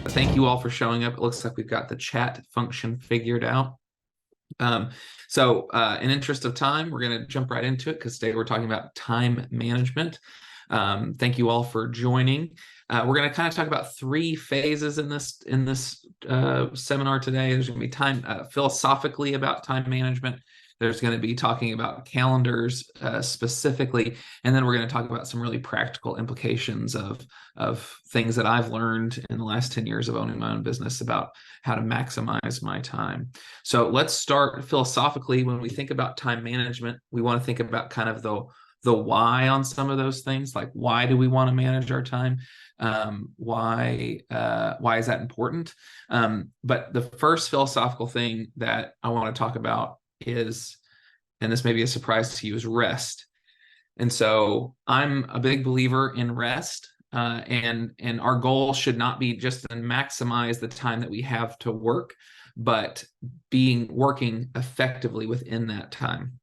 Thank you all for showing up. It looks like we've got the chat function figured out. In interest of time, we're going to jump right into it because today we're talking about time management. Thank you all for joining. We're going to kind of talk about three phases in this seminar today. There's going to be time philosophically about time management. There's going to be talking about calendars specifically, and then we're going to talk about some really practical implications of things that I've learned in the last 10 years of owning my own business about how to maximize my time. So let's start philosophically. When we think about time management, we want to think about kind of the why on some of those things, like why do we want to manage our time? Why is that important? But the first philosophical thing that I want to talk about is, and this may be a surprise to you, is rest. And so I'm a big believer in rest. And our goal should not be just to maximize the time that we have to work, but working effectively within that time.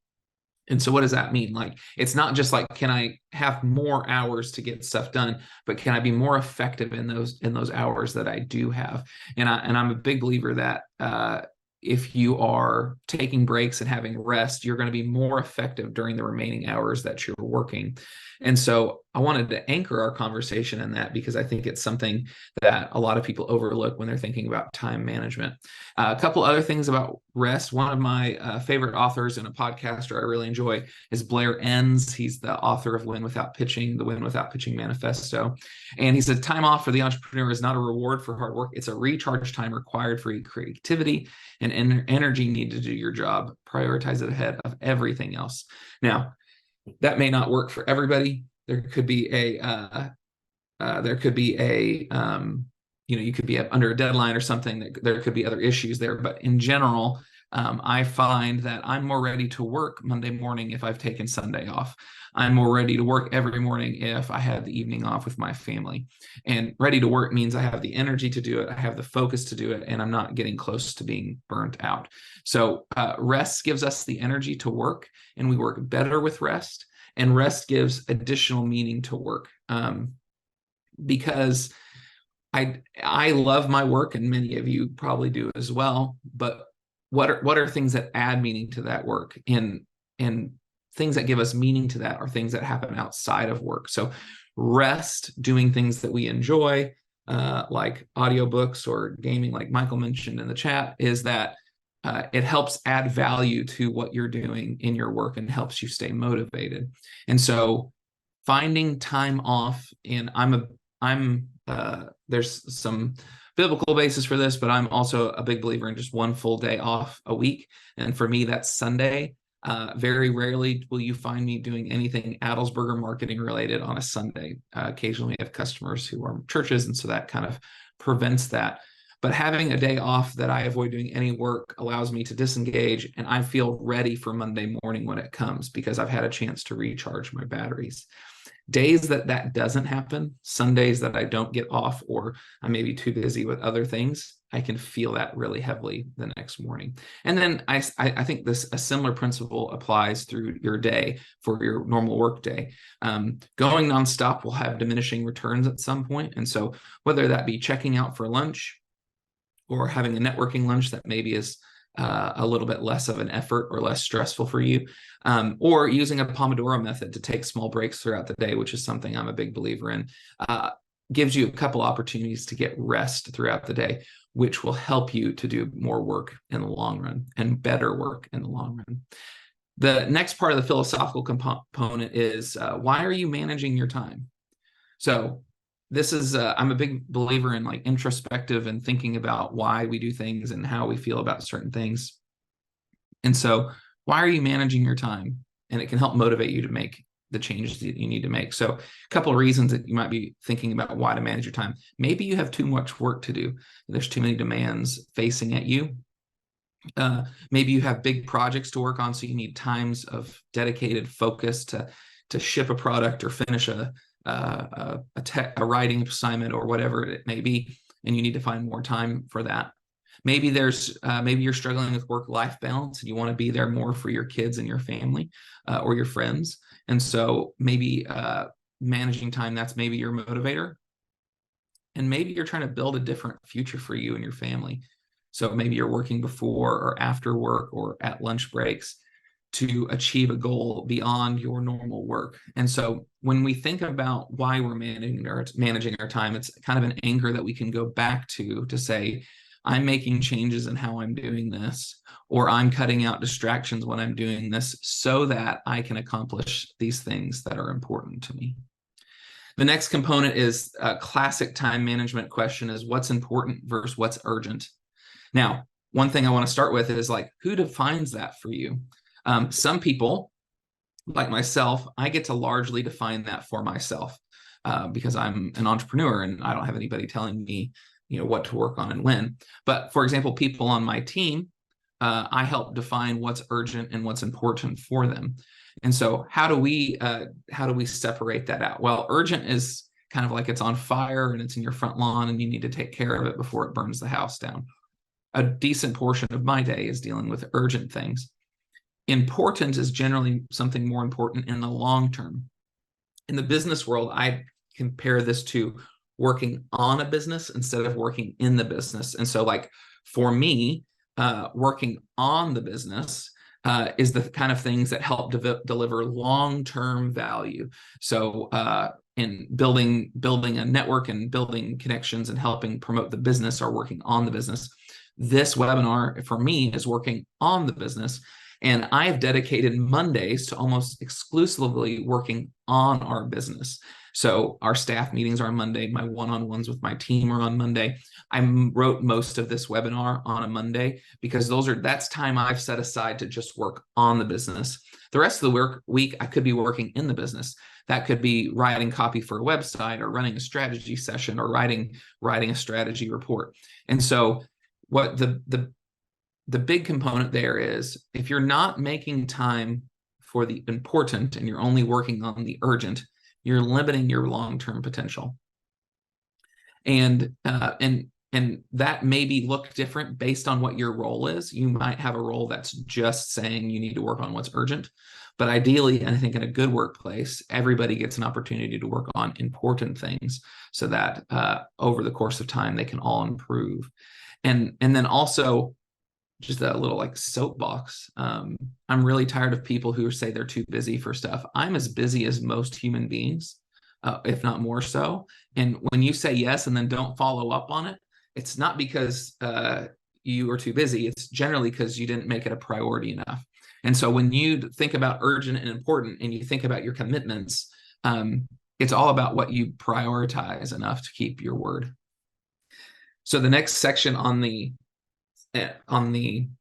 And so what does that mean? Like, it's not just like, can I have more hours to get stuff done, but can I be more effective in those hours that I do have? And I'm a big believer that if you are taking breaks and having rest, you're going to be more effective during the remaining hours that you're working. And so I wanted to anchor our conversation in that because I think it's something that a lot of people overlook when they're thinking about time management. A couple other things about rest. One of my favorite authors and a podcaster I really enjoy is Blair Enns. He's the author of Win Without Pitching, the Win Without Pitching Manifesto. And he said, time off for the entrepreneur is not a reward for hard work. It's a recharge time required for creativity and energy needed to do your job. Prioritize it ahead of everything else. Now, that may not work for everybody. There could be you could be under a deadline or something. There could be other issues there. But in general, I find that I'm more ready to work Monday morning if I've taken Sunday off. I'm more ready to work every morning if I had the evening off with my family. And ready to work means I have the energy to do it, I have the focus to do it, and I'm not getting close to being burnt out. So rest gives us the energy to work, and we work better with rest. And rest gives additional meaning to work because I love my work, and many of you probably do as well. But what are things that add meaning to that work? And things that give us meaning to that are things that happen outside of work. So rest, doing things that we enjoy, like audiobooks or gaming, like Michael mentioned in the chat, is that it helps add value to what you're doing in your work and helps you stay motivated. And so finding time off, and there's some biblical basis for this, but I'm also a big believer in just one full day off a week. And for me, that's Sunday. Very rarely will you find me doing anything Adelsberger marketing related on a Sunday. Occasionally I have customers who are churches, and so that kind of prevents that. But having a day off that I avoid doing any work allows me to disengage, and I feel ready for Monday morning when it comes because I've had a chance to recharge my batteries. Days that doesn't happen, Sundays that I don't get off, or I may be too busy with other things, I can feel that really heavily the next morning. And then I think a similar principle applies through your day for your normal work day. Going nonstop will have diminishing returns at some point. And so whether that be checking out for lunch or having a networking lunch that maybe is a little bit less of an effort or less stressful for you, or using a Pomodoro method to take small breaks throughout the day, which is something I'm a big believer in, gives you a couple opportunities to get rest throughout the day, which will help you to do more work in the long run and better work in the long run. The next part of the philosophical component is why are you managing your time? So this is I'm a big believer in like introspective and thinking about why we do things and how we feel about certain things. And so why are you managing your time? And it can help motivate you to make the changes that you need to make. So a couple of reasons that you might be thinking about why to manage your time. Maybe you have too much work to do. There's too many demands facing at you. Maybe you have big projects to work on, so you need times of dedicated focus to ship a product or finish a writing assignment or whatever it may be, and you need to find more time for that. Maybe you're struggling with work-life balance and you want to be there more for your kids and your family or your friends. And so maybe managing time, that's maybe your motivator. And maybe you're trying to build a different future for you and your family. So maybe you're working before or after work or at lunch breaks to achieve a goal beyond your normal work. And so when we think about why we're managing our time, it's kind of an anchor that we can go back to say, I'm making changes in how I'm doing this, or I'm cutting out distractions when I'm doing this so that I can accomplish these things that are important to me. The next component is a classic time management question is what's important versus what's urgent. Now, one thing I want to start with is like, who defines that for you? Some people, like myself, I get to largely define that for myself because I'm an entrepreneur and I don't have anybody telling me, what to work on and when. But for example, people on my team, I help define what's urgent and what's important for them. And so how do we separate that out? Well, urgent is kind of like it's on fire and it's in your front lawn and you need to take care of it before it burns the house down. A decent portion of my day is dealing with urgent things. Important is generally something more important in the long term. In the business world, I compare this to working on a business instead of working in the business. And so like for me, working on the business is the kind of things that help deliver long-term value. So in building a network and building connections and helping promote the business or working on the business. This webinar for me is working on the business. And I've dedicated Mondays to almost exclusively working on our business. So our staff meetings are on Monday. My one-on-ones with my team are on Monday. I wrote most of this webinar on a Monday because that's time I've set aside to just work on the business. The rest of the week, I could be working in the business. That could be writing copy for a website or running a strategy session or writing a strategy report. And so what the big component there is, if you're not making time for the important and you're only working on the urgent, you're limiting your long-term potential. And that maybe look different based on what your role is. You might have a role that's just saying you need to work on what's urgent. But ideally, and I think in a good workplace, everybody gets an opportunity to work on important things so that over the course of time, they can all improve. And then also, just a little like soapbox. I'm really tired of people who say they're too busy for stuff. I'm as busy as most human beings, if not more so. And when you say yes and then don't follow up on it, it's not because you are too busy. It's generally because you didn't make it a priority enough. And so when you think about urgent and important and you think about your commitments, it's all about what you prioritize enough to keep your word. So the next section on the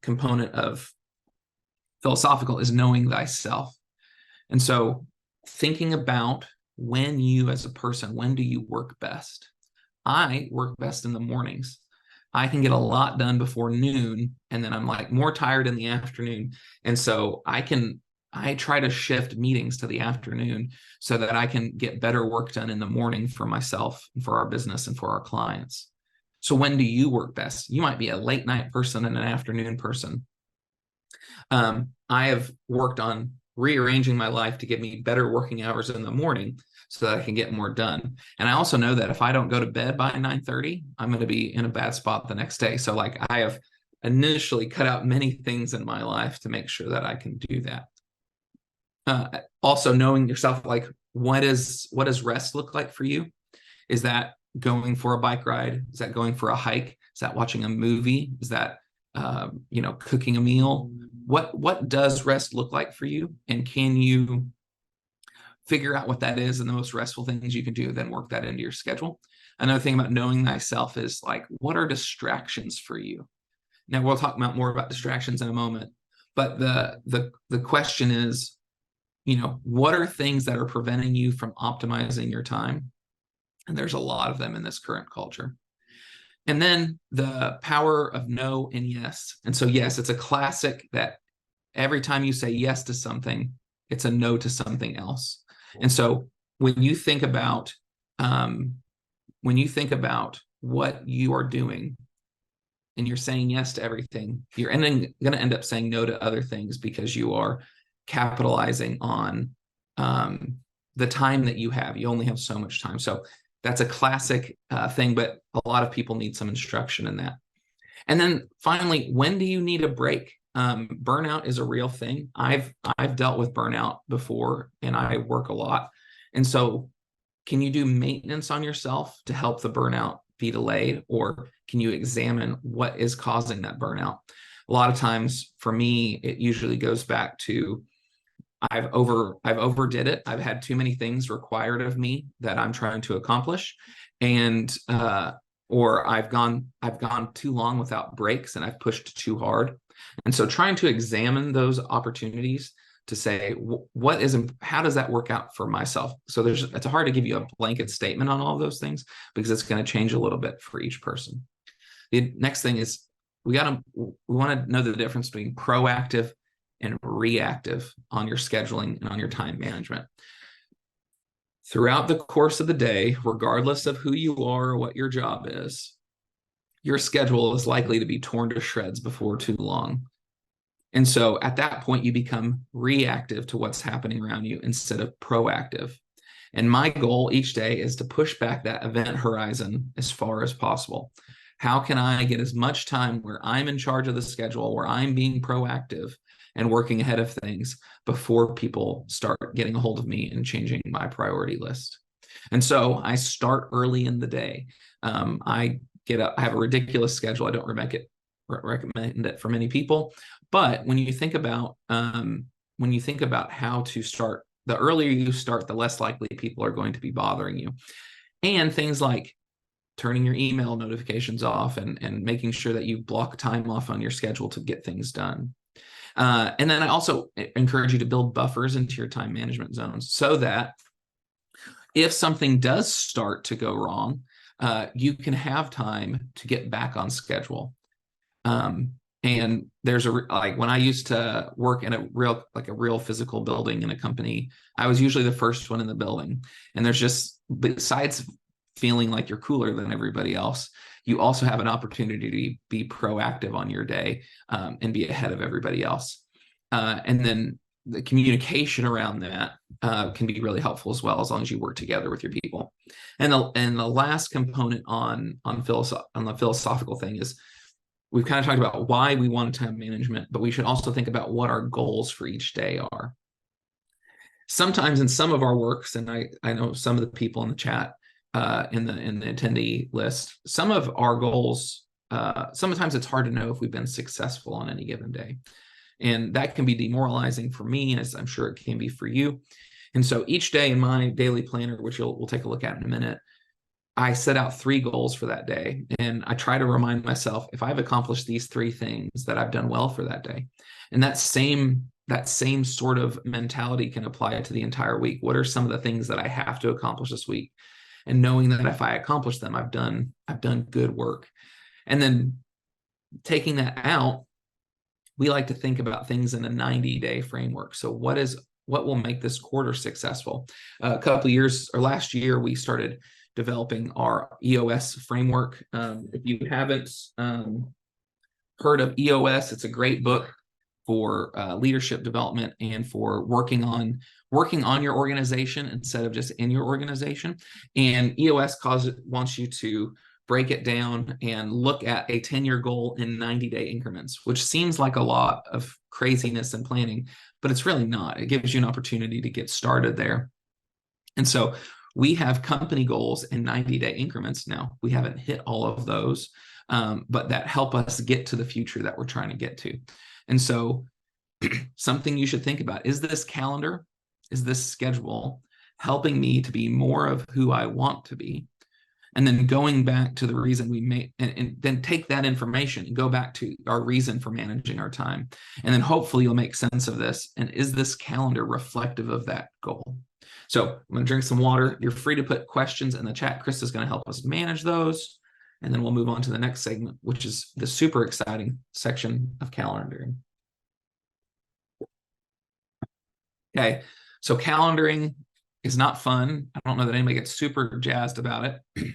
component of philosophical is knowing thyself. And so thinking about when you as a person, when do you work best? I work best in the mornings. I can get a lot done before noon, and then I'm like more tired in the afternoon. And so I try to shift meetings to the afternoon so that I can get better work done in the morning for myself and for our business and for our clients. So when do you work best? You might be a late night person and an afternoon person. I have worked on rearranging my life to give me better working hours in the morning so that I can get more done. And I also know that if I don't go to bed by 9:30, I'm going to be in a bad spot the next day. So like I have initially cut out many things in my life to make sure that I can do that. Also knowing yourself, like what does rest look like for you? Is that going for a bike ride? Is that going for a hike? Is that watching a movie? Is that cooking a meal? What does rest look like for you? And can you figure out what that is and the most restful things you can do, then work that into your schedule? Another thing about knowing thyself is like, what are distractions for you? Now we'll talk more about distractions in a moment, but the question is, what are things that are preventing you from optimizing your time? And there's a lot of them in this current culture. And then the power of no and yes. And so, yes, it's a classic that every time you say yes to something, it's a no to something else. And so when you think about what you are doing and you're saying yes to everything, you're going to end up saying no to other things because you are capitalizing on the time that you have. You only have so much time. So That's a classic thing, but a lot of people need some instruction in that. And then finally, when do you need a break? Burnout is a real thing. I've dealt with burnout before, and I work a lot. And so can you do maintenance on yourself to help the burnout be delayed? Or can you examine what is causing that burnout? A lot of times for me, it usually goes back to I've overdid it. I've had too many things required of me that I'm trying to accomplish. And or I've gone too long without breaks and I've pushed too hard. And so trying to examine those opportunities to say how does that work out for myself? So it's hard to give you a blanket statement on all of those things because it's going to change a little bit for each person. The next thing is we want to know the difference between proactive and reactive on your scheduling and on your time management. Throughout the course of the day, regardless of who you are or what your job is, your schedule is likely to be torn to shreds before too long. And so at that point, you become reactive to what's happening around you instead of proactive. And my goal each day is to push back that event horizon as far as possible. How can I get as much time where I'm in charge of the schedule, where I'm being proactive and working ahead of things before people start getting a hold of me and changing my priority list? And so I start early in the day. I get up, I have a ridiculous schedule. I don't recommend it for many people. But when you think about how to start, the earlier you start, the less likely people are going to be bothering you. And things like turning your email notifications off and making sure that you block time off on your schedule to get things done. And then I also encourage you to build buffers into your time management zones so that if something does start to go wrong, you can have time to get back on schedule. And there's like when I used to work in a real physical building in a company, I was usually the first one in the building. And there's just, besides feeling like you're cooler than everybody else, you also have an opportunity to be proactive on your day and be ahead of everybody else. And then the communication around that can be really helpful as well, as long as you work together with your people. And the last component on the philosophical thing is we've kind of talked about why we want time management, but we should also think about what our goals for each day are. Sometimes in some of our works, and I know some of the people in the chat in the attendee list, some of our goals, sometimes it's hard to know if we've been successful on any given day. And that can be demoralizing for me, as I'm sure it can be for you. And so each day in my daily planner, which we'll take a look at in a minute, I set out 3 goals for that day. And I try to remind myself, if I've accomplished these 3 things, that I've done well for that day. And that same sort of mentality can apply to the entire week. What are some of the things that I have to accomplish this week? And knowing that if I accomplish them, I've done good work. And then taking that out, we like to think about things in a 90-day framework. So what will make this quarter successful? A couple of years, or last year, we started developing our EOS framework. If you haven't heard of EOS, it's a great book for leadership development and for working on your organization instead of just in your organization. And EOS wants you to break it down and look at a 10-year goal in 90-day increments, which seems like a lot of craziness and planning, but it's really not. It gives you an opportunity to get started there. And so we have company goals in 90-day increments now. We haven't hit all of those, but that help us get to the future that we're trying to get to. And so something you should think about, is this calendar, is this schedule helping me to be more of who I want to be? And then going back to the reason we made, and then take that information and go back to our reason for managing our time. And then hopefully you'll make sense of this. And is this calendar reflective of that goal? So I'm going to drink some water. You're free to put questions in the chat. Chris is going to help us manage those. And then we'll move on to the next segment, which is the super exciting section of calendaring. Okay, so calendaring is not fun. I don't know that anybody gets super jazzed about it,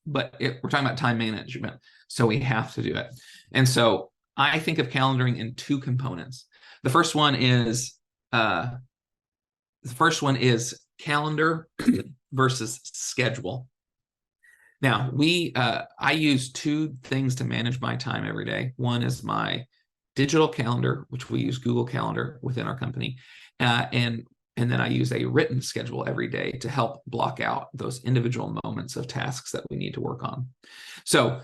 but we're talking about time management, so we have to do it. And so I think of calendaring in 2 components. The first one is calendar versus schedule. Now, I use two things to manage my time every day. One is my digital calendar, which we use Google Calendar within our company, and then I use a written schedule every day to help block out those individual moments of tasks that we need to work on. So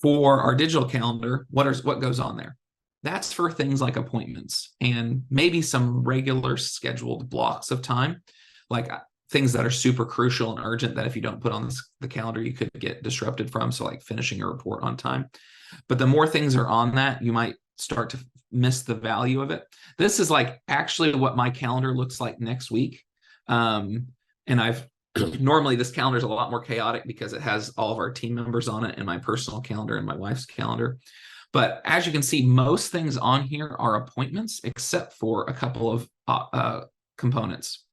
for our digital calendar, what goes on there? That's for things like appointments and maybe some regular scheduled blocks of time, like things that are super crucial and urgent that if you don't put on the calendar, you could get disrupted from. So like finishing a report on time. But the more things are on that, you might start to miss the value of it. This is like actually what my calendar looks like next week. And I've normally this calendar is a lot more chaotic because it has all of our team members on it and my personal calendar and my wife's calendar. But as you can see, most things on here are appointments, except for a couple of components.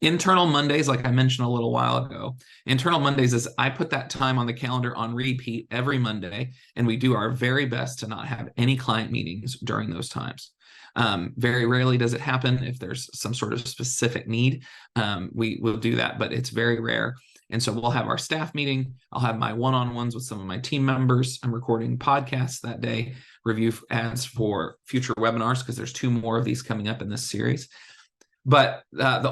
Internal Mondays, like I mentioned a little while ago, internal Mondays is I put that time on the calendar on repeat every Monday, and we do our very best to not have any client meetings during those times. Very rarely does it happen. If there's some sort of specific need, we will do that, but it's very rare. And so we'll have our staff meeting. I'll have my one-on-ones with some of my team members. I'm recording podcasts that day, review ads for future webinars, because there's 2 more of these coming up in this series. But the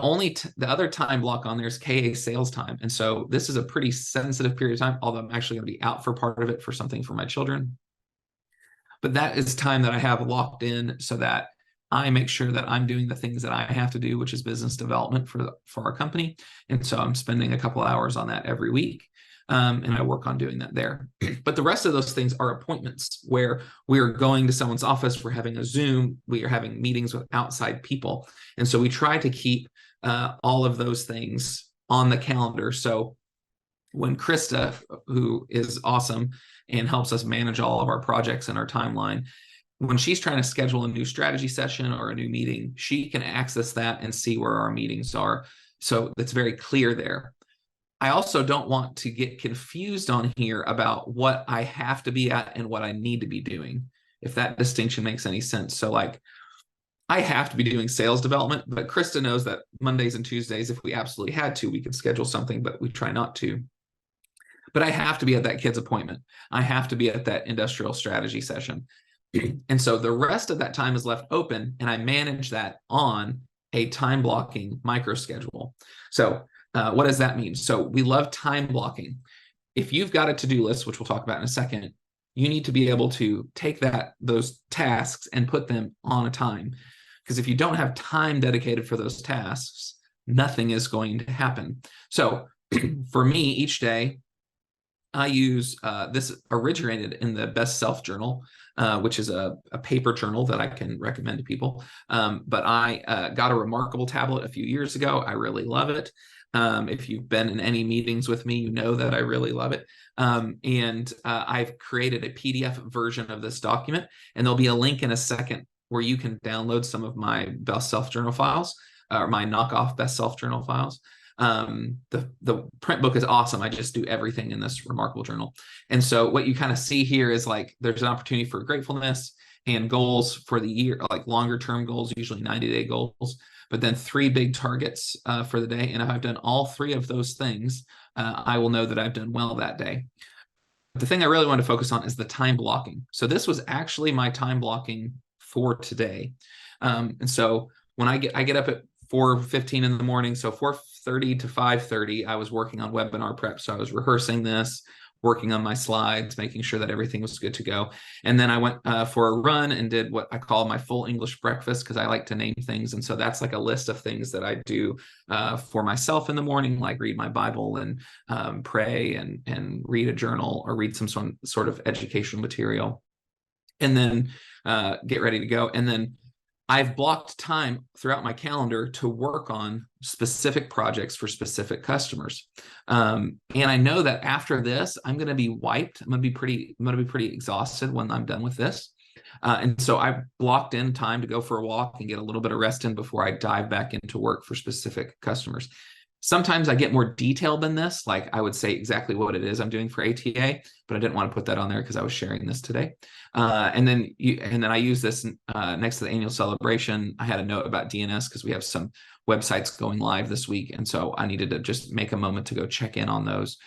other time block on there is KA sales time. And so this is a pretty sensitive period of time, although I'm actually going to be out for part of it for something for my children. But that is time that I have locked in so that I make sure that I'm doing the things that I have to do, which is business development for our company. And so I'm spending a couple hours on that every week. And I work on doing that there. But the rest of those things are appointments where we are going to someone's office, we're having a Zoom, we are having meetings with outside people. And so we try to keep all of those things on the calendar. So when Krista, who is awesome and helps us manage all of our projects and our timeline, when she's trying to schedule a new strategy session or a new meeting, she can access that and see where our meetings are. So it's very clear there. I also don't want to get confused on here about what I have to be at and what I need to be doing, if that distinction makes any sense. So like, I have to be doing sales development, but Krista knows that Mondays and Tuesdays, if we absolutely had to, we could schedule something, but we try not to. But I have to be at that kid's appointment. I have to be at that industrial strategy session. And so the rest of that time is left open, and I manage that on a time blocking micro schedule. So what does that mean? So we love time blocking. If you've got a to-do list, which we'll talk about in a second, you need to be able to take those tasks and put them on a time. Because if you don't have time dedicated for those tasks, nothing is going to happen. So for me, each day, I use this originated in the Best Self Journal, which is a paper journal that I can recommend to people. But I got a Remarkable tablet a few years ago. I really love it. If you've been in any meetings with me, you know that I really love it. And I've created a PDF version of this document, and there'll be a link in a second where you can download some of my Best Self Journal files, or my knockoff Best Self Journal files. The print book is awesome. I just do everything in this Remarkable journal. And so what you kind of see here is like, there's an opportunity for gratefulness and goals for the year, like longer term goals, usually 90-day goals, but then 3 big targets for the day. And if I've done all 3 of those things, I will know that I've done well that day. But the thing I really want to focus on is the time blocking. So this was actually my time blocking for today. And so when I get up at 4:15 in the morning, so 4:30 to 5:30, I was working on webinar prep. So I was rehearsing this, working on my slides, making sure that everything was good to go. And then I went for a run and did what I call my full English breakfast, because I like to name things. And so that's like a list of things that I do for myself in the morning, like read my Bible and pray and read a journal or read some sort of educational material, and then get ready to go. And then I've blocked time throughout my calendar to work on specific projects for specific customers. And I know that after this, I'm going to be wiped. I'm going to be pretty exhausted when I'm done with this. And so I blocked in time to go for a walk and get a little bit of rest in before I dive back into work for specific customers. Sometimes I get more detailed than this. Like I would say exactly what it is I'm doing for ATA, but I didn't want to put that on there because I was sharing this today. And then I use this next to the annual celebration. I had a note about DNS because we have some websites going live this week. And so I needed to just make a moment to go check in on those.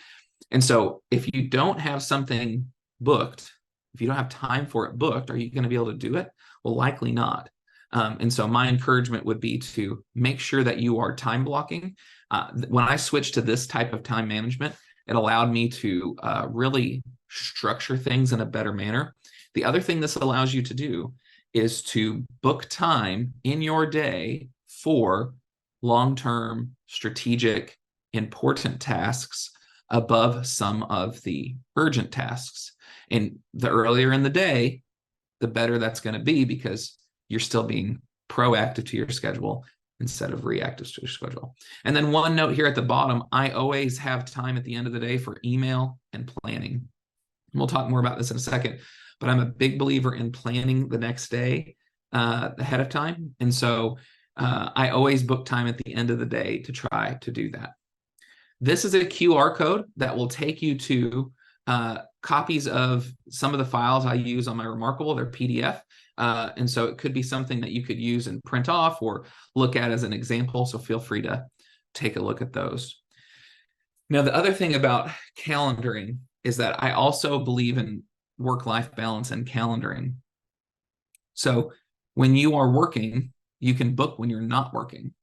And so if you don't have something booked, if you don't have time for it booked, are you going to be able to do it? Well, likely not. And so my encouragement would be to make sure that you are time blocking. When I switched to this type of time management, it allowed me to really structure things in a better manner. The other thing this allows you to do is to book time in your day for long-term, strategic, important tasks above some of the urgent tasks. And the earlier in the day, the better that's going to be, because you're still being proactive to your schedule instead of reactive to your schedule. And then one note here at the bottom, I always have time at the end of the day for email and planning. And we'll talk more about this in a second, but I'm a big believer in planning the next day ahead of time. And so I always book time at the end of the day to try to do that. This is a QR code that will take you to copies of some of the files I use on my Remarkable. They're PDF. And so it could be something that you could use and print off or look at as an example. So feel free to take a look at those. Now, the other thing about calendaring is that I also believe in work-life balance and calendaring. So when you are working, you can book when you're not working.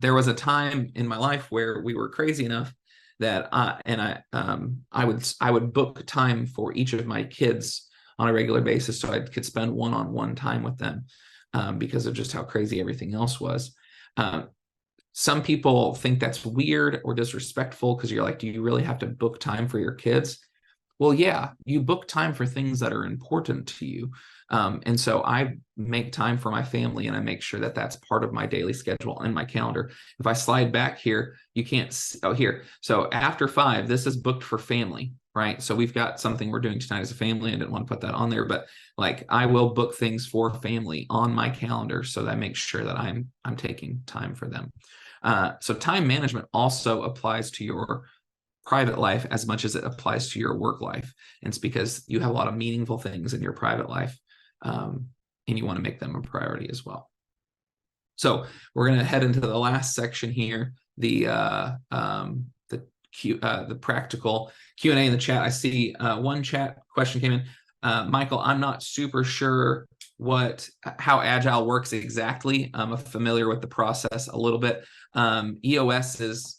There was a time in my life where we were crazy enough that I would book time for each of my kids on a regular basis so I could spend one-on-one time with them because of just how crazy everything else was. Some people think that's weird or disrespectful because you're like, do you really have to book time for your kids? Well, yeah, you book time for things that are important to you. And so I make time for my family, and I make sure that that's part of my daily schedule and my calendar. If I slide back here, you can't see, oh, here. So after 5, this is booked for family, right? So we've got something we're doing tonight as a family. I didn't want to put that on there, but like I will book things for family on my calendar so that I make sure that I'm taking time for them. So time management also applies to your private life as much as it applies to your work life. And it's because you have a lot of meaningful things in your private life, and you want to make them a priority as well. So we're going to head into the last section here, the practical Q&A in the chat. I see one chat question came in. Michael, I'm not super sure how Agile works exactly. I'm familiar with the process a little bit. EOS is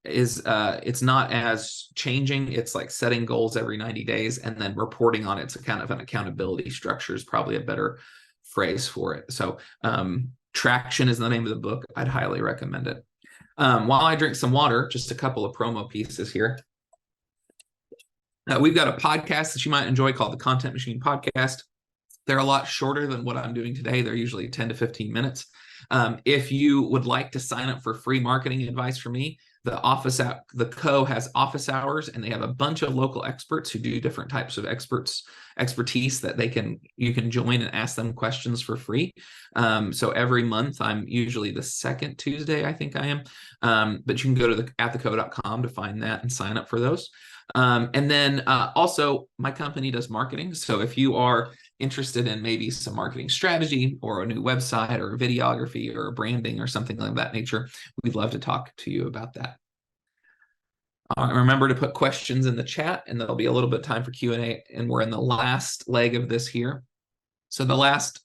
it's not as changing. It's like setting goals every 90 days and then reporting on it. It's a kind of an accountability structure is probably a better phrase for it. So Traction is the name of the book. I'd highly recommend it. While I drink some water, just a couple of promo pieces here. We've got a podcast that you might enjoy called the Content Machine Podcast. They're a lot shorter than what I'm doing today. They're usually 10 to 15 minutes. If you would like to sign up for free marketing advice from me, the Co has office hours, and they have a bunch of local experts who do different types of expertise that you can join and ask them questions for free. So every month, I'm usually the second Tuesday, I think I am. But you can go to attheco.com to find that and sign up for those. And then also my company does marketing. So if you are interested in maybe some marketing strategy or a new website or videography or branding or something like that nature, we'd love to talk to you about that. Remember to put questions in the chat, and there'll be a little bit of time for Q&A, and we're in the last leg of this here. So the last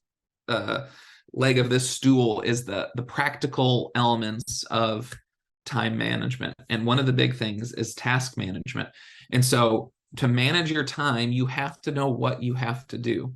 leg of this stool is the practical elements of time management. And one of the big things is task management. And so to manage your time, you have to know what you have to do.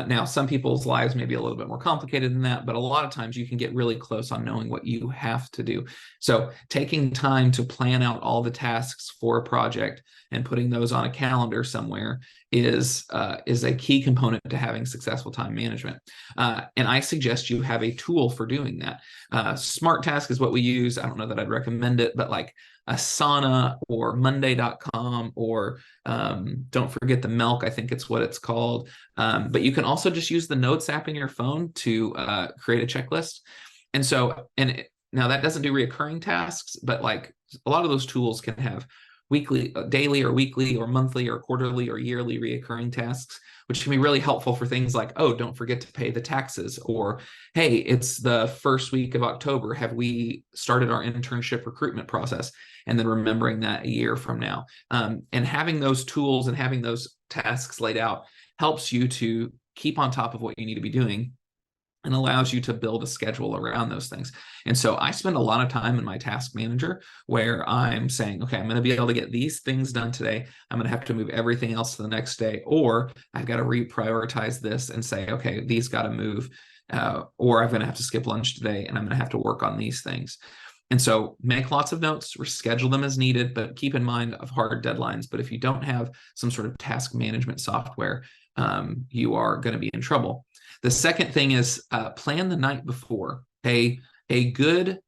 Now, some people's lives may be a little bit more complicated than that, but a lot of times you can get really close on knowing what you have to do. So taking time to plan out all the tasks for a project and putting those on a calendar somewhere is a key component to having successful time management. And I suggest you have a tool for doing that. SmartTask is what we use. I don't know that I'd recommend it, but like Asana or Monday.com or don't forget the Milk, I think it's what it's called. But you can also just use the Notes app in your phone to create a checklist. And so, Now that doesn't do reoccurring tasks, but like a lot of those tools can have weekly, daily or weekly or monthly or quarterly or yearly reoccurring tasks, which can be really helpful for things like, oh, don't forget to pay the taxes, or hey, it's the first week of October. Have we started our internship recruitment process? And then remembering that a year from now. And having those tools and having those tasks laid out helps you to keep on top of what you need to be doing and allows you to build a schedule around those things. And so I spend a lot of time in my task manager where I'm saying, okay, I'm going to be able to get these things done today. I'm going to have to move everything else to the next day, or I've got to reprioritize this and say, okay, these got to move, or I'm going to have to skip lunch today and I'm going to have to work on these things. And so make lots of notes, reschedule them as needed, but keep in mind of hard deadlines. But if you don't have some sort of task management software, you are going to be in trouble. The second thing is plan the night before. A good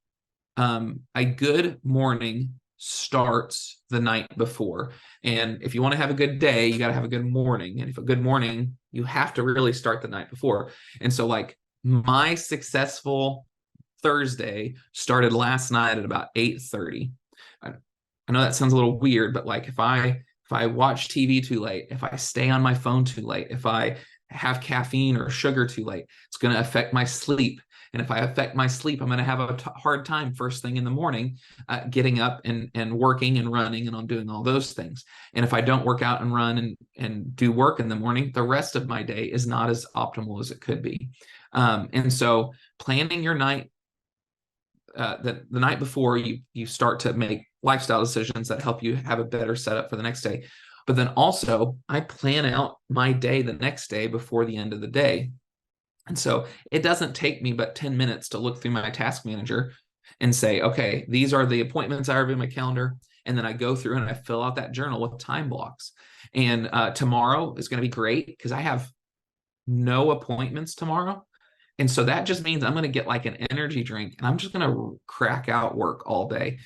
morning starts the night before. And if you want to have a good day, you got to have a good morning. And if a good morning, you have to really start the night before. And so like my successful Thursday started last night at about 8:30. I know that sounds a little weird, but like if I watch TV too late, if I stay on my phone too late, if I have caffeine or sugar too late, it's going to affect my sleep. And if I affect my sleep, I'm going to have a hard time first thing in the morning getting up and working and running and on doing all those things. And if I don't work out and run and do work in the morning, the rest of my day is not as optimal as it could be. And so planning your night, the night before, you start to make lifestyle decisions that help you have a better setup for the next day. But then also I plan out my day the next day before the end of the day. And so it doesn't take me but 10 minutes to look through my task manager and say, okay, these are the appointments I have in my calendar. And then I go through and I fill out that journal with time blocks. And tomorrow is going to be great because I have no appointments tomorrow. And so that just means I'm going to get like an energy drink and I'm just going to crack out work all day,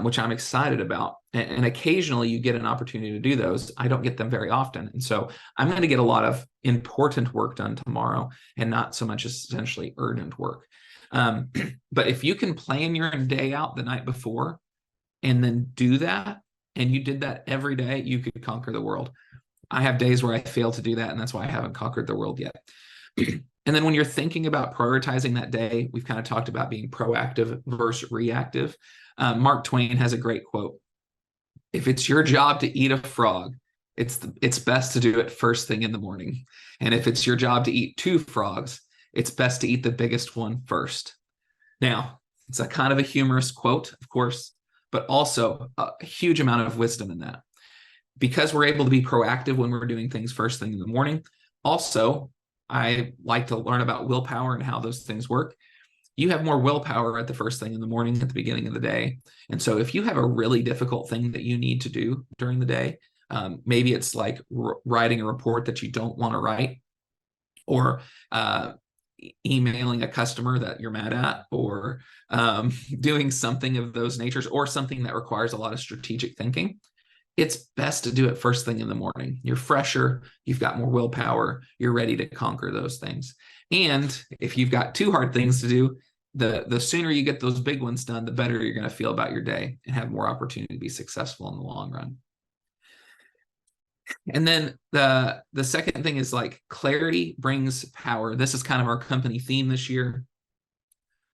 which I'm excited about. And occasionally you get an opportunity to do those. I don't get them very often. And so I'm going to get a lot of important work done tomorrow and not so much essentially urgent work. But if you can plan your day out the night before and then do that, and you did that every day, you could conquer the world. I have days where I fail to do that, and that's why I haven't conquered the world yet. And then when you're thinking about prioritizing that day, we've kind of talked about being proactive versus reactive. Mark Twain has a great quote. If it's your job to eat a frog, it's best to do it first thing in the morning. And if it's your job to eat 2 frogs, it's best to eat the biggest one first. Now, it's a kind of a humorous quote, of course, but also a huge amount of wisdom in that. Because we're able to be proactive when we're doing things first thing in the morning. Also, I like to learn about willpower and how those things work. You have more willpower at the first thing in the morning at the beginning of the day. And so if you have a really difficult thing that you need to do during the day, maybe it's like writing a report that you don't want to write, or emailing a customer that you're mad at, or doing something of those natures, or something that requires a lot of strategic thinking. It's best to do it first thing in the morning. You're fresher, you've got more willpower, you're ready to conquer those things. And if you've got 2 hard things to do, the sooner you get those big ones done, the better you're going to feel about your day and have more opportunity to be successful in the long run. And then the second thing is like clarity brings power. This is kind of our company theme this year.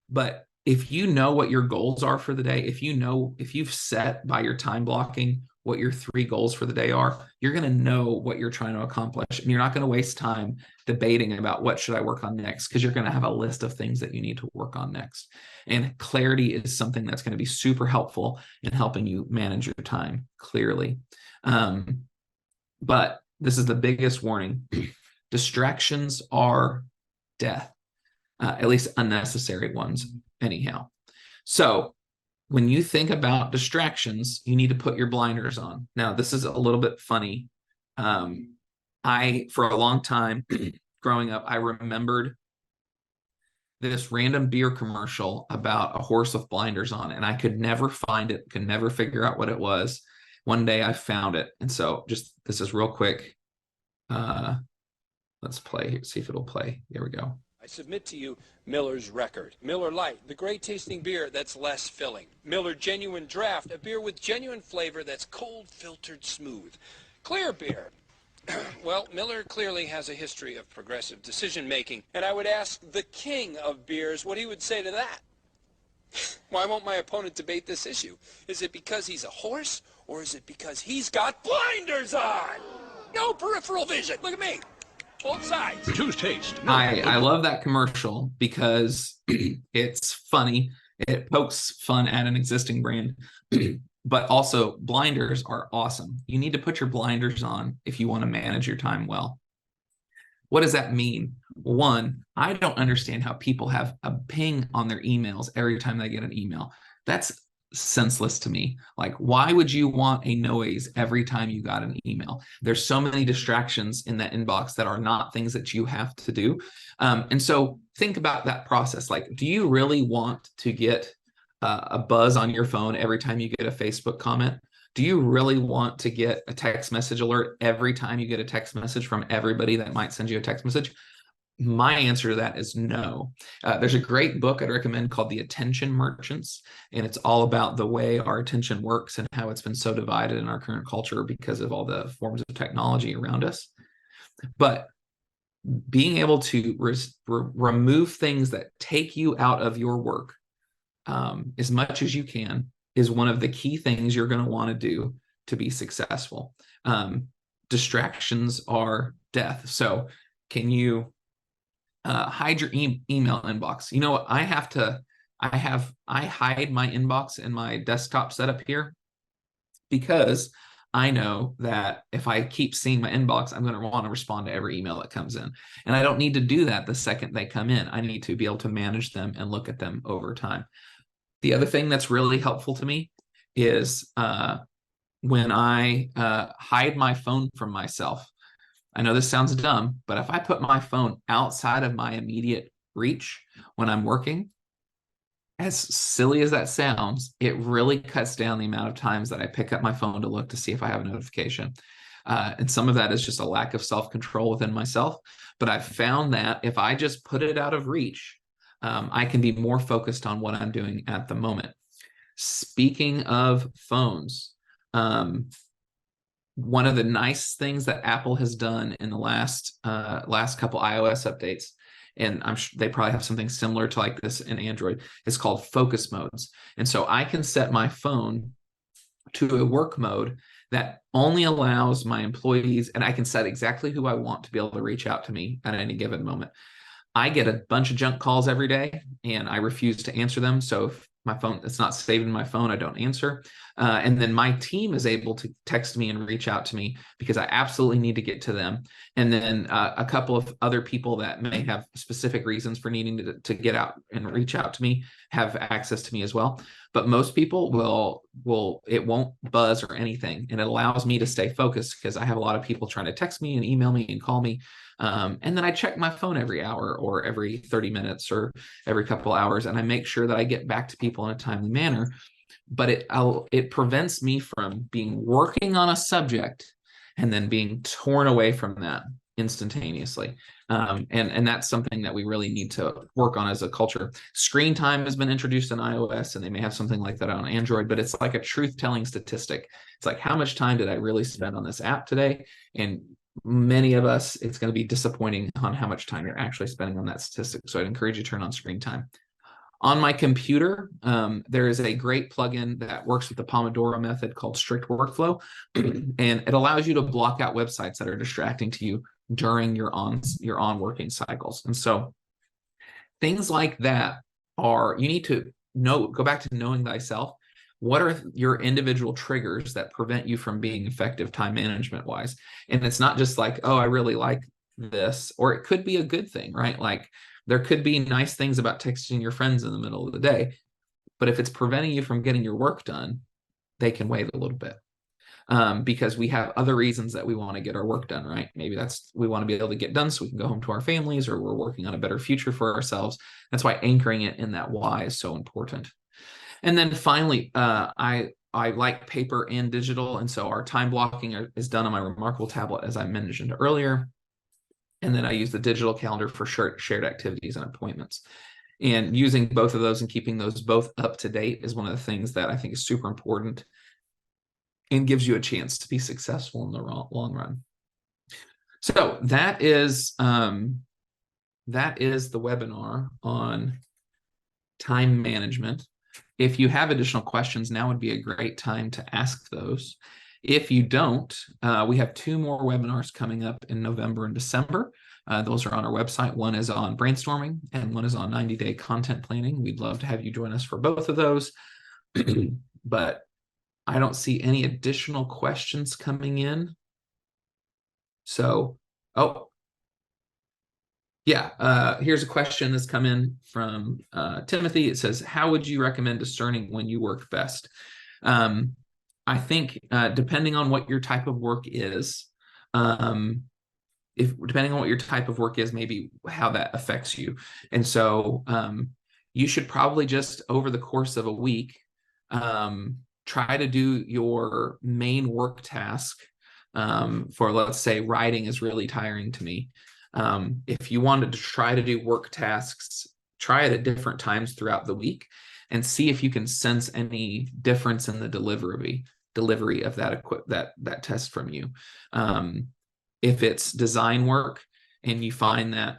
But if you know what your goals are for the day, if you've set by your time blocking what your 3 goals for the day are, you're going to know what you're trying to accomplish. And you're not going to waste time debating about what should I work on next, because you're going to have a list of things that you need to work on next. And clarity is something that's going to be super helpful in helping you manage your time clearly. But this is the biggest warning. Distractions are death, at least unnecessary ones anyhow. So when you think about distractions, you need to put your blinders on. Now, this is a little bit funny. For a long time growing up, I remembered this random beer commercial about a horse with blinders on, and I could never find it, could never figure out what it was. One day I found it. And so this is real quick. Let's play here, see if it'll play. Here we go. I submit to you Miller's Record. Miller Lite, the great tasting beer that's less filling. Miller Genuine Draft, a beer with genuine flavor that's cold filtered smooth. Clear beer. Well, Miller clearly has a history of progressive decision making, and I would ask the king of beers what he would say to that. Why won't my opponent debate this issue? Is it because he's a horse, or is it because he's got blinders on? No peripheral vision. Look at me. Both sides. Choose taste. I love that commercial because it's funny. It pokes fun at an existing brand, but also blinders are awesome. You need to put your blinders on if you want to manage your time well. What does that mean? One, I don't understand how people have a ping on their emails every time they get an email. That's senseless to me. Like, why would you want a noise every time you got an email? There's so many distractions in that inbox that are not things that you have to do. And so think about that process. Like, do you really want to get a buzz on your phone every time you get a Facebook comment? Do you really want to get a text message alert every time you get a text message from everybody that might send you a text message? My answer to that is no. There's a great book I'd recommend called The Attention Merchants, and it's all about the way our attention works and how it's been so divided in our current culture because of all the forms of technology around us. But being able to remove things that take you out of your work as much as you can is one of the key things you're going to want to do to be successful. Distractions are death. So can you hide your email inbox? You know what? I hide my inbox in my desktop setup here because I know that if I keep seeing my inbox, I'm going to want to respond to every email that comes in. And I don't need to do that the second they come in. I need to be able to manage them and look at them over time. The other thing that's really helpful to me is when I hide my phone from myself. I know this sounds dumb, but if I put my phone outside of my immediate reach when I'm working, as silly as that sounds, it really cuts down the amount of times that I pick up my phone to look to see if I have a notification. And some of that is just a lack of self-control within myself. But I've found that if I just put it out of reach, I can be more focused on what I'm doing at the moment. Speaking of phones, one of the nice things that Apple has done in the last couple iOS updates, and I'm sure they probably have something similar to like this in Android, is called focus modes. And so I can set my phone to a work mode that only allows my employees, and I can set exactly who I want to be able to reach out to me at any given moment. I get a bunch of junk calls every day and I refuse to answer them. So if my phone, it's not saved in my phone, I don't answer. And then my team is able to text me and reach out to me because I absolutely need to get to them. And then a couple of other people that may have specific reasons for needing to get out and reach out to me have access to me as well. But most people it won't buzz or anything. And it allows me to stay focused because I have a lot of people trying to text me and email me and call me. And then I check my phone every hour or every 30 minutes or every couple hours, and I make sure that I get back to people in a timely manner. But it prevents me from working on a subject and then being torn away from that instantaneously. And that's something that we really need to work on as a culture. Screen time has been introduced in iOS, and they may have something like that on Android, but it's like a truth-telling statistic. It's like, how much time did I really spend on this app today? And many of us, it's going to be disappointing on how much time you're actually spending on that statistic. So I'd encourage you to turn on screen time. On my computer, there is a great plugin that works with the Pomodoro method called Strict Workflow, and it allows you to block out websites that are distracting to you during your on working cycles. And so things like that you need to go back to knowing thyself. What are your individual triggers that prevent you from being effective time management wise? And it's not just like, oh, I really like this, or it could be a good thing, right? Like there could be nice things about texting your friends in the middle of the day, but if it's preventing you from getting your work done, they can wait a little bit. Because we have other reasons that we want to get our work done, right? Maybe we want to be able to get done so we can go home to our families, or we're working on a better future for ourselves. That's why anchoring it in that why is so important. And then finally, I like paper and digital. And so our time blocking is done on my Remarkable tablet, as I mentioned earlier. And then I use the digital calendar for shared activities and appointments. And using both of those and keeping those both up to date is one of the things that I think is super important and gives you a chance to be successful in the long run. So that is the webinar on time management. If you have additional questions, now would be a great time to ask those. If you don't, we have 2 more webinars coming up in November and December. Those are on our website. One is on brainstorming and one is on 90-day content planning. We'd love to have you join us for both of those. But I don't see any additional questions coming in. So, here's a question that's come in from Timothy. It says, how would you recommend discerning when you work best? I think depending on what your type of work is, depending on what your type of work is, maybe how that affects you. And so you should probably just over the course of a week, try to do your main work task for, let's say, writing is really tiring to me. If you wanted to try to do work tasks, try it at different times throughout the week and see if you can sense any difference in the delivery of that test from you. If it's design work and you find that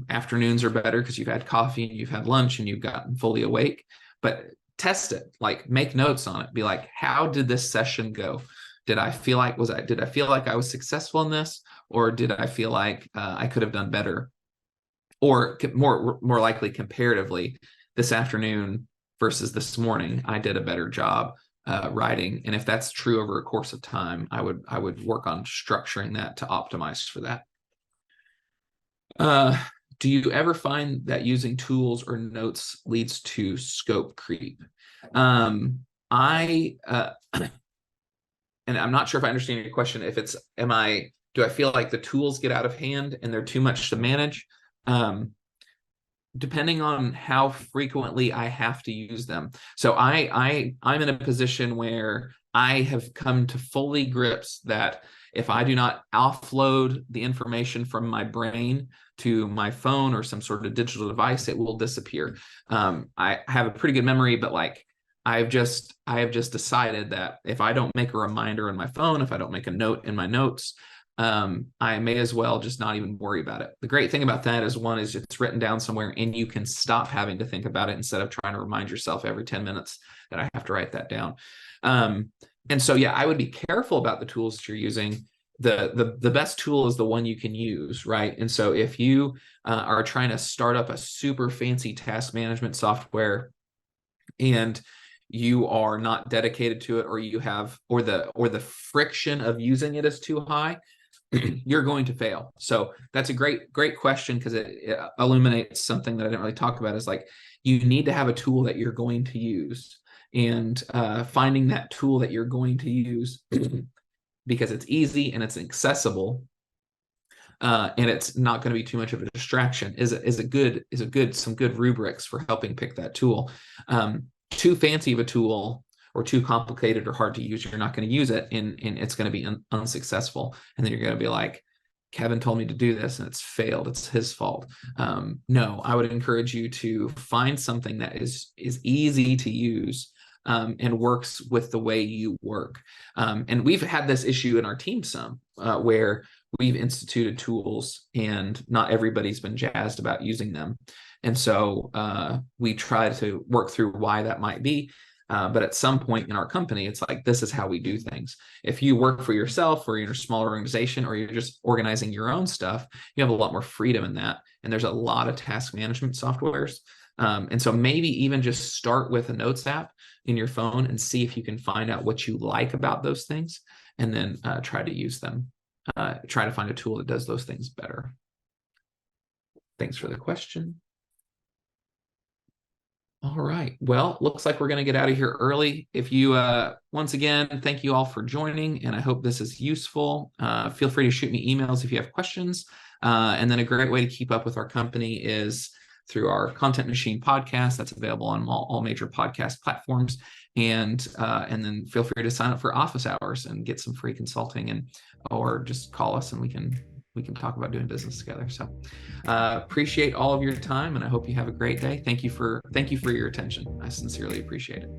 afternoons are better because you've had coffee and you've had lunch and you've gotten fully awake, but test it, like make notes on it. Be like, how did this session go? Did I feel like I was successful in this, or did I feel like I could have done better? Or more likely, comparatively, this afternoon versus this morning, I did a better job writing. And if that's true over a course of time, I would work on structuring that to optimize for that. Do you ever find that using tools or notes leads to scope creep? And I'm not sure if I understand your question. If it's, do I feel like the tools get out of hand and they're too much to manage? Depending on how frequently I have to use them. So I'm in a position where I have come to fully grips that if I do not offload the information from my brain to my phone or some sort of digital device, it will disappear. I have a pretty good memory, but like I have just decided that if I don't make a reminder on my phone, if I don't make a note in my notes, I may as well just not even worry about it. The great thing about that is, one is it's written down somewhere and you can stop having to think about it instead of trying to remind yourself every 10 minutes that I have to write that down. And so, yeah, I would be careful about the tools that you're using. The best tool is the one you can use, right? And so if you are trying to start up a super fancy task management software and you are not dedicated to it, or you have, or the friction of using it is too high, you're going to fail. So that's a great question, because it illuminates something that I didn't really talk about, is like, you need to have a tool that you're going to use, and finding that tool that you're going to use because it's easy and it's accessible, and it's not going to be too much of a distraction is some good rubrics for helping pick that tool. Too fancy of a tool or too complicated or hard to use, you're not going to use it, and it's going to be unsuccessful. And then you're going to be like, Kevin told me to do this and it's failed. It's his fault. No, I would encourage you to find something that is easy to use and works with the way you work. And we've had this issue in our team some, where we've instituted tools and not everybody's been jazzed about using them. And so we try to work through why that might be. But at some point in our company, it's like, this is how we do things. If you work for yourself, or you're in a smaller organization, or you're just organizing your own stuff, you have a lot more freedom in that. And there's a lot of task management softwares. And so maybe even just start with a notes app in your phone and see if you can find out what you like about those things, and then try to use them. Try to find a tool that does those things better. Thanks for the question. All right. Well, looks like we're going to get out of here early. If you, once again, thank you all for joining, and I hope this is useful. Feel free to shoot me emails if you have questions. And then a great way to keep up with our company is through our Content Machine podcast. That's available on all major podcast platforms. And then feel free to sign up for office hours and get some free consulting, or just call us and we can we can talk about doing business together. So appreciate all of your time, and I hope you have a great day. Thank you for your attention. I sincerely appreciate it.